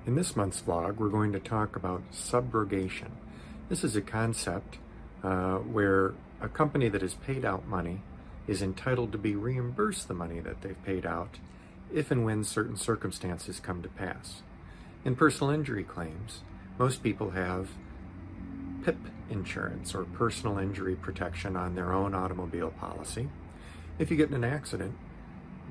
In this month's vlog, we're going to talk about subrogation. This is a concept where a company that has paid out money is entitled to be reimbursed the money that they've paid out if and when certain circumstances come to pass. In personal injury claims, most people have PIP insurance, or personal injury protection, on their own automobile policy. If you get in an accident,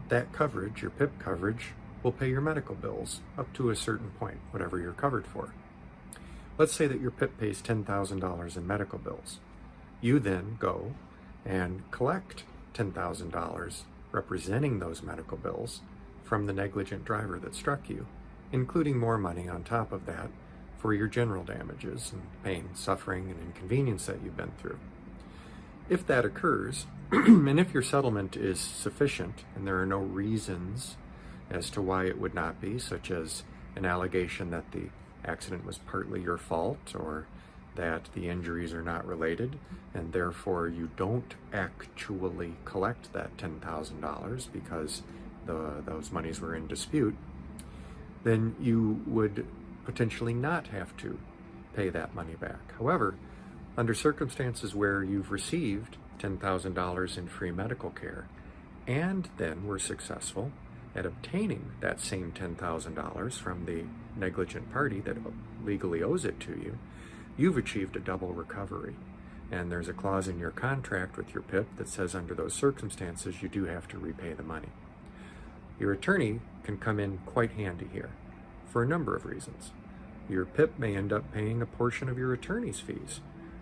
that coverage, your PIP coverage, will pay your medical bills up to a certain point, whatever you're covered for. Let's say that your PIP pays $10,000 in medical bills. You then go and collect $10,000 representing those medical bills from the negligent driver that struck you, including more money on top of that for your general damages and pain, suffering, and inconvenience that you've been through. If that occurs, and if your settlement is sufficient and there are no reasons as to why it would not be, such as an allegation that the accident was partly your fault or that the injuries are not related, and therefore you don't actually collect that $10,000 because those monies were in dispute, then you would potentially not have to pay that money back. However, under circumstances where you've received $10,000 in free medical care and then were successful at obtaining that same $10,000 from the negligent party that legally owes it to you, you've achieved a double recovery. And there's a clause in your contract with your PIP that says under those circumstances you do have to repay the money. Your attorney can come in quite handy here for a number of reasons. Your PIP may end up paying a portion of your attorney's fees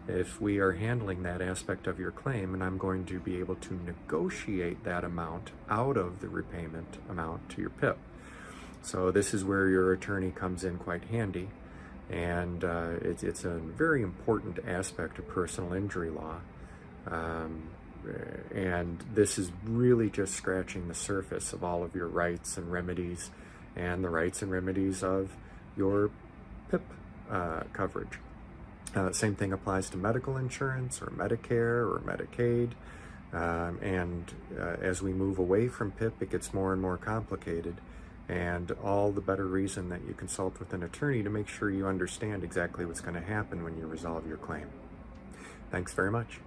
if we are handling that aspect of your claim, and I'm going to be able to negotiate that amount out of the repayment amount to your PIP. So this is where your attorney comes in quite handy, and it's a very important aspect of personal injury law. And this is really just scratching the surface of all of your rights and remedies, and the rights and remedies of your PIP coverage. Same thing applies to medical insurance or Medicare or Medicaid. As we move away from PIP, it gets more and more complicated, and all the better reason that you consult with an attorney to make sure you understand exactly what's going to happen when you resolve your claim. Thanks very much.